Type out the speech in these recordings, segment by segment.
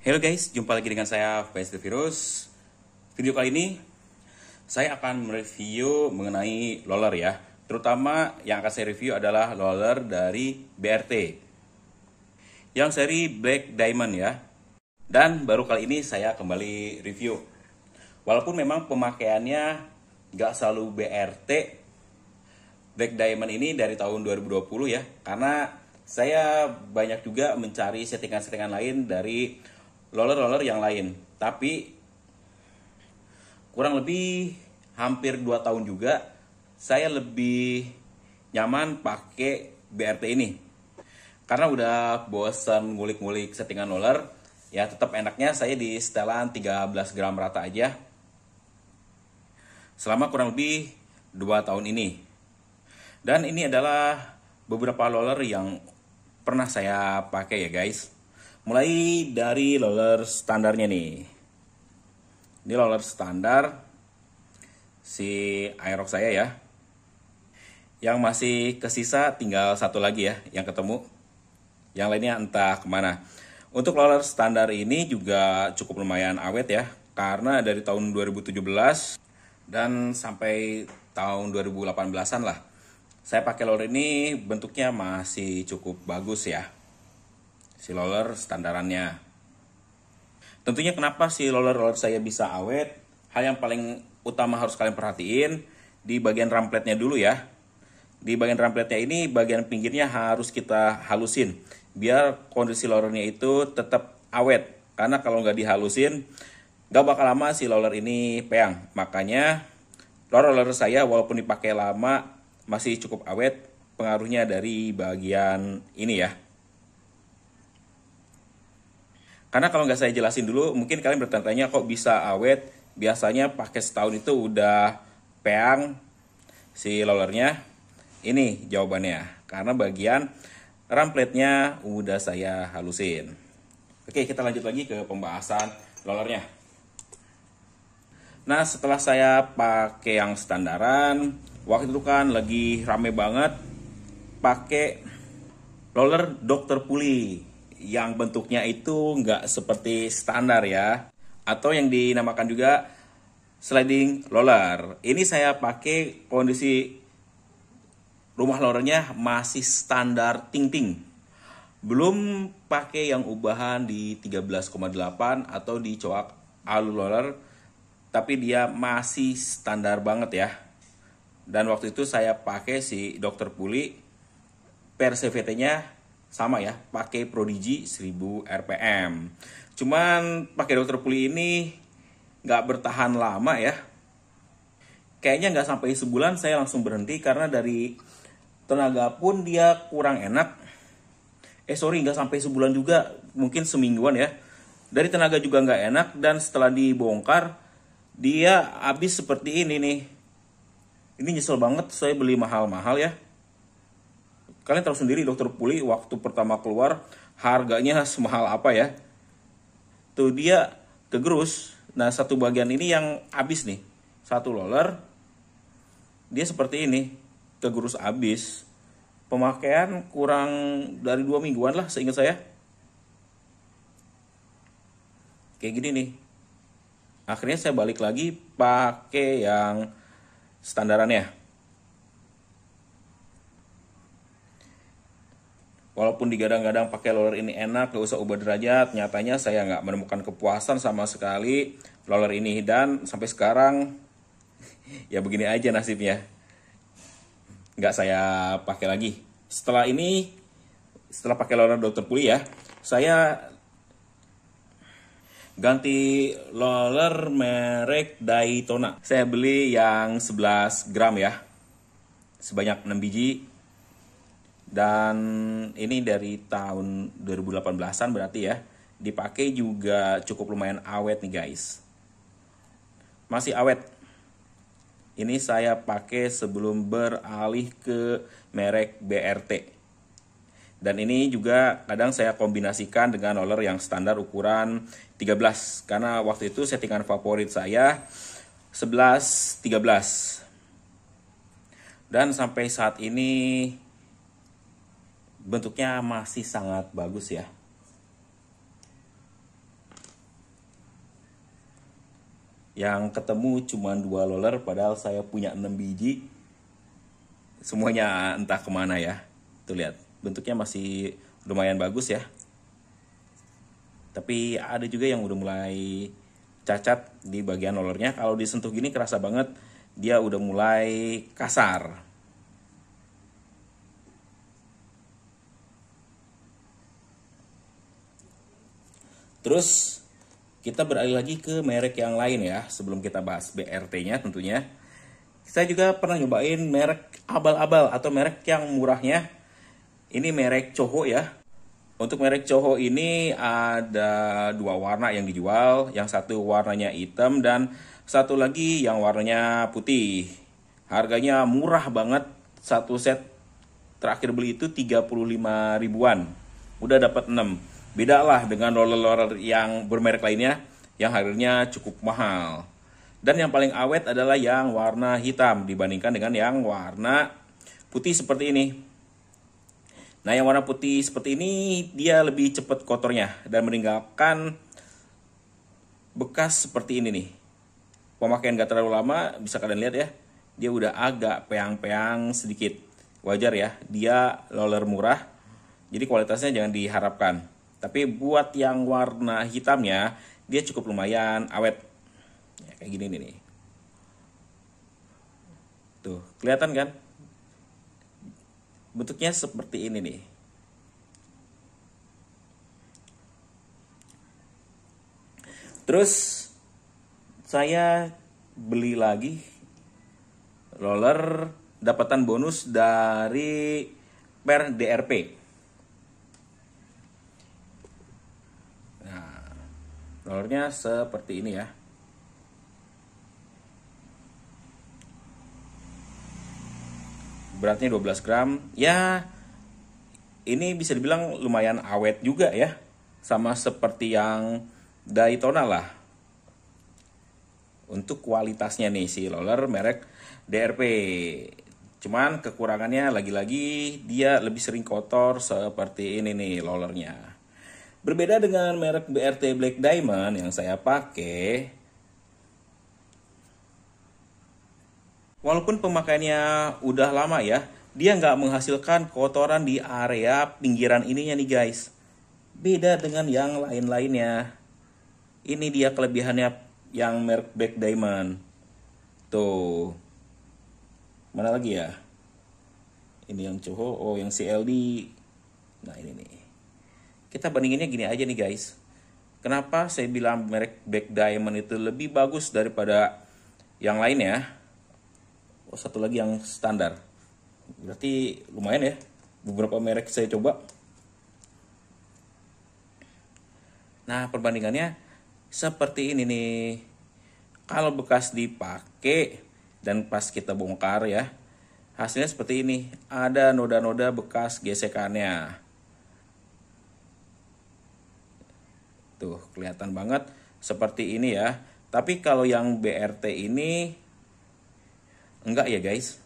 Halo guys, jumpa lagi dengan saya Faiz The Virus. Video kali ini saya akan mereview mengenai roller ya. Terutama yang akan saya review adalah roller dari BRT yang seri Black Diamond ya. Dan baru kali ini saya kembali review. Walaupun memang pemakaiannya gak selalu BRT, Black Diamond ini dari tahun 2020 ya. Karena saya banyak juga mencari settingan-settingan lain dari roller-roller yang lain. Tapi kurang lebih hampir 2 tahun juga saya lebih nyaman pakai BRT ini. Karena udah bosan ngulik-ngulik settingan roller, ya tetap enaknya saya di setelan 13 gram rata aja. Selama kurang lebih 2 tahun ini. Dan ini adalah beberapa roller yang pernah saya pakai ya guys. Mulai dari roller standarnya nih. Ini roller standar si Aerox saya ya. Yang masih kesisa tinggal satu lagi ya yang ketemu. Yang lainnya entah kemana. Untuk roller standar ini juga cukup lumayan awet ya. Karena dari tahun 2017 dan sampai tahun 2018-an lah. Saya pakai roller ini bentuknya masih cukup bagus ya. Si roller standarannya. Tentunya kenapa si roller saya bisa awet? Hal yang paling utama harus kalian perhatiin di bagian rampletnya dulu ya. Di bagian rampletnya ini bagian pinggirnya harus kita halusin biar kondisi rollernya itu tetap awet. Karena kalau nggak dihalusin nggak bakal lama si roller ini peang. Makanya roller saya walaupun dipakai lama masih cukup awet. Pengaruhnya dari bagian ini ya. Karena kalau nggak saya jelasin dulu, mungkin kalian bertanya-tanya kok bisa awet. Biasanya pakai setahun itu udah peang si rollernya. Ini jawabannya. Karena bagian rampletnya udah saya halusin. Oke, kita lanjut lagi ke pembahasan rollernya. Nah, setelah saya pakai yang standaran, waktu itu kan lagi rame banget pakai roller Dr. Puli. Yang bentuknya itu nggak seperti standar ya, atau yang dinamakan juga sliding roller. Ini saya pakai kondisi rumah rollernya masih standar ting-ting, belum pakai yang ubahan di 13,8 atau di coak alu roller, tapi dia masih standar banget ya. Dan waktu itu saya pakai si Dr. Puli, per CVT-nya sama ya, pakai Prodigy 1000 rpm. Cuman pakai Dr. Puli ini nggak bertahan lama ya. Kayaknya nggak sampai sebulan saya langsung berhenti karena dari tenaga pun dia kurang enak. Nggak sampai sebulan juga, mungkin semingguan ya. Dari tenaga juga nggak enak dan setelah dibongkar dia habis seperti ini nih. Ini nyesel banget saya beli mahal-mahal ya. Kalian tahu sendiri Dr. Puli waktu pertama keluar harganya semahal apa ya. Tuh dia kegerus. Nah satu bagian ini yang habis nih. Satu roller. Dia seperti ini. Kegerus habis. Pemakaian kurang dari 2 mingguan lah seingat saya. Kayak gini nih. Akhirnya saya balik lagi pakai yang standarannya. Walaupun digadang-gadang pakai roller ini enak, gak usah ubah derajat, nyatanya saya nggak menemukan kepuasan sama sekali roller ini. Dan sampai sekarang, ya begini aja nasibnya. Nggak saya pakai lagi. Setelah ini, setelah pakai roller Dr. Puli ya, saya ganti roller merek Daytona. Saya beli yang 11 gram ya, sebanyak 6 biji. Dan ini dari tahun 2018-an berarti ya. Dipakai juga cukup lumayan awet nih guys. Masih awet. Ini saya pakai sebelum beralih ke merek BRT. Dan ini juga kadang saya kombinasikan dengan roller yang standar ukuran 13. Karena waktu itu settingan favorit saya 11-13. Dan sampai saat ini bentuknya masih sangat bagus ya. Yang ketemu cuma 2 roller, padahal saya punya 6 biji. Semuanya entah kemana ya. Tuh lihat, bentuknya masih lumayan bagus ya. Tapi ada juga yang udah mulai cacat di bagian rollernya. Kalau disentuh gini kerasa banget, dia udah mulai kasar. Terus kita beralih lagi ke merek yang lain ya, sebelum kita bahas BRT-nya tentunya. Saya juga pernah nyobain merek abal-abal atau merek yang murahnya. Ini merek Coho ya. Untuk merek Coho ini ada 2 warna yang dijual. Yang satu warnanya hitam dan satu lagi yang warnanya putih. Harganya murah banget. Satu set terakhir beli itu 35 ribuan. Udah dapat 6. Beda lah dengan roller-roller yang bermerek lainnya yang harganya cukup mahal. Dan yang paling awet adalah yang warna hitam dibandingkan dengan yang warna putih seperti ini. Nah, yang warna putih seperti ini dia lebih cepat kotornya dan meninggalkan bekas seperti ini nih. Pemakaian gak terlalu lama, bisa kalian lihat ya. Dia udah agak peang-peang sedikit. Wajar ya, dia roller murah. Jadi kualitasnya jangan diharapkan. Tapi buat yang warna hitamnya, dia cukup lumayan awet. Ya, kayak gini nih. Tuh, kelihatan kan? Bentuknya seperti ini nih. Terus saya beli lagi roller dapatan bonus dari per DRP. Rollernya seperti ini ya. Beratnya 12 gram. Ya, ini bisa dibilang lumayan awet juga ya. Sama seperti yang Daytona lah. Untuk kualitasnya nih si roller merek DRP. Cuman kekurangannya lagi-lagi dia lebih sering kotor seperti ini nih rollernya. Berbeda dengan merek BRT Black Diamond yang saya pakai, walaupun pemakaiannya udah lama ya, dia nggak menghasilkan kotoran di area pinggiran ininya nih guys. Beda dengan yang lain-lainnya. Ini dia kelebihannya yang merek Black Diamond. Tuh. Mana lagi ya? Ini yang Coho, oh yang CLD. Nah ini nih. Kita bandinginnya gini aja nih guys. Kenapa saya bilang merek Black Diamond itu lebih bagus daripada yang lainnya? Oh, satu lagi yang standar. Berarti lumayan ya. Beberapa merek saya coba. Nah, perbandingannya seperti ini nih. Kalau bekas dipakai dan pas kita bongkar ya, hasilnya seperti ini. Ada noda-noda bekas gesekannya. Tuh, kelihatan banget seperti ini ya. Tapi kalau yang BRT ini enggak ya guys.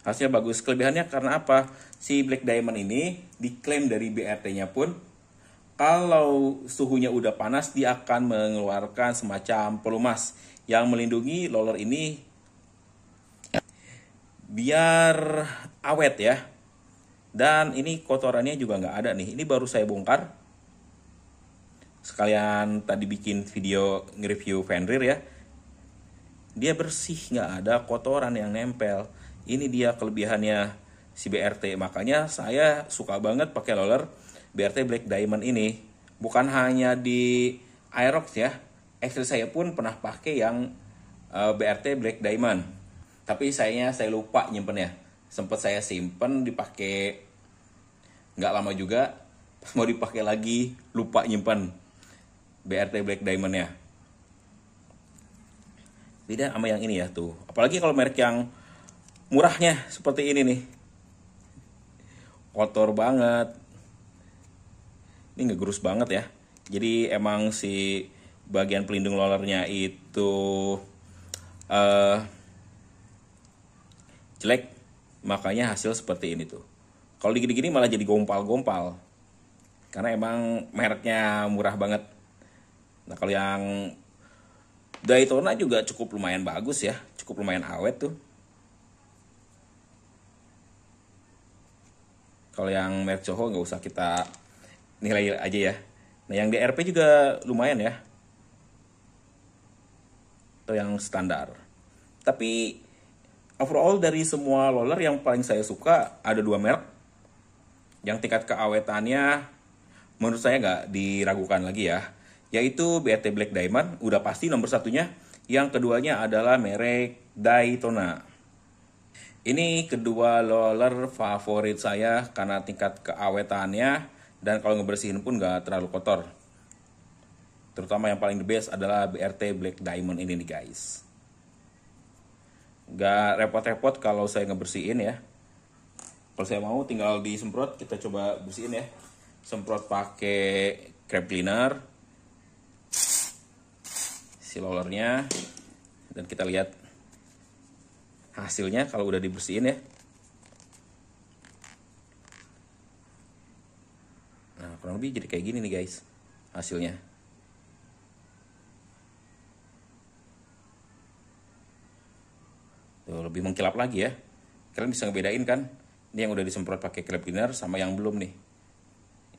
Hasilnya bagus. Kelebihannya karena apa? Si Black Diamond ini diklaim dari BRT-nya pun kalau suhunya udah panas dia akan mengeluarkan semacam pelumas yang melindungi roller ini biar awet ya. Dan ini kotorannya juga nggak ada nih. Ini baru saya bongkar. Sekalian tadi bikin video nge-review Fenrir ya. Dia bersih, nggak ada kotoran yang nempel. Ini dia kelebihannya si BRT. Makanya saya suka banget pakai roller BRT Black Diamond ini. Bukan hanya di Aerox ya. Istri saya pun pernah pakai yang BRT Black Diamond. Tapi saya lupa nyimpennya. Sempat saya simpen dipakai nggak lama juga. Pas mau dipakai lagi lupa nyimpen BRT Black Diamond ya. Beda sama yang ini ya tuh. Apalagi kalau merek yang murahnya seperti ini nih. Kotor banget. Ini ngegerus banget ya. Jadi emang si bagian pelindung rollernya itu jelek. Makanya hasil seperti ini tuh. Kalau digini-gini malah jadi gompal-gompal. Karena emang mereknya murah banget. Nah kalau yang Daytona juga cukup lumayan bagus ya, cukup lumayan awet tuh. Kalau yang merek Coho nggak usah kita nilai aja ya. Nah yang DRP juga lumayan ya, atau yang standar. Tapi overall dari semua roller yang paling saya suka ada dua merek yang tingkat keawetannya menurut saya nggak diragukan lagi ya, yaitu BRT Black Diamond, udah pasti nomor satunya. Yang keduanya adalah merek Daytona. Ini kedua roller favorit saya karena tingkat keawetannya dan kalau ngebersihin pun nggak terlalu kotor. Terutama yang paling the best adalah BRT Black Diamond ini nih guys. Nggak repot-repot kalau saya ngebersihin ya. Kalau saya mau tinggal disemprot, kita coba bersihin ya. Semprot pakai crab cleaner si rollernya, dan kita lihat hasilnya kalau udah dibersihin ya. Nah kurang lebih jadi kayak gini nih guys hasilnya. Tuh, lebih mengkilap lagi ya. Kalian bisa ngebedain kan, ini yang udah disemprot pakai crab cleaner sama yang belum nih,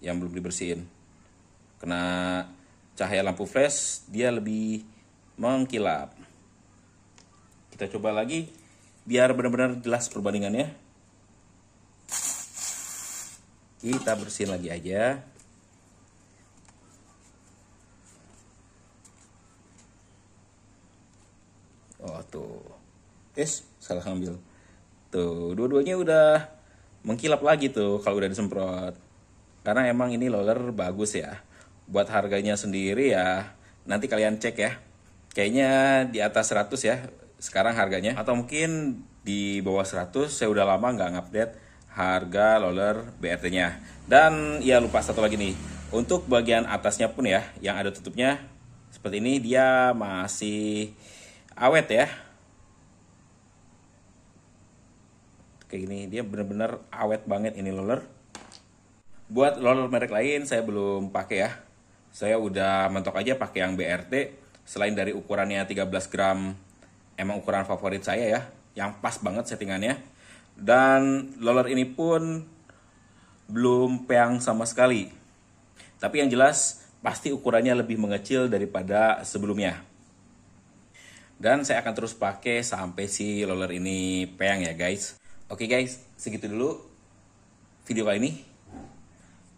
yang belum dibersihin. Kena cahaya lampu flash dia lebih mengkilap. Kita coba lagi biar benar-benar jelas perbandingannya. Kita bersihin lagi aja. Oh tuh, salah ngambil. Tuh, dua-duanya udah mengkilap lagi tuh kalau udah disemprot. Karena emang ini roller bagus ya. Buat harganya sendiri ya, nanti kalian cek ya. Kayaknya di atas 100 ya sekarang harganya. Atau mungkin di bawah 100, saya udah lama nggak ngupdate harga roller BRT-nya. Dan ya lupa satu lagi nih, untuk bagian atasnya pun ya, yang ada tutupnya seperti ini, dia masih awet ya. Kayak gini, dia bener-bener awet banget ini roller. Buat roller merek lain saya belum pakai ya. Saya udah mentok aja pakai yang BRT. Selain dari ukurannya 13 gram, emang ukuran favorit saya ya, yang pas banget settingannya. Dan roller ini pun belum peang sama sekali. Tapi yang jelas pasti ukurannya lebih mengecil daripada sebelumnya. Dan saya akan terus pakai sampai si roller ini peang ya guys. Oke guys, segitu dulu video kali ini.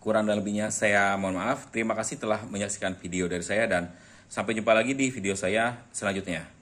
Kurang dan lebihnya saya mohon maaf. Terima kasih telah menyaksikan video dari saya dan sampai jumpa lagi di video saya selanjutnya.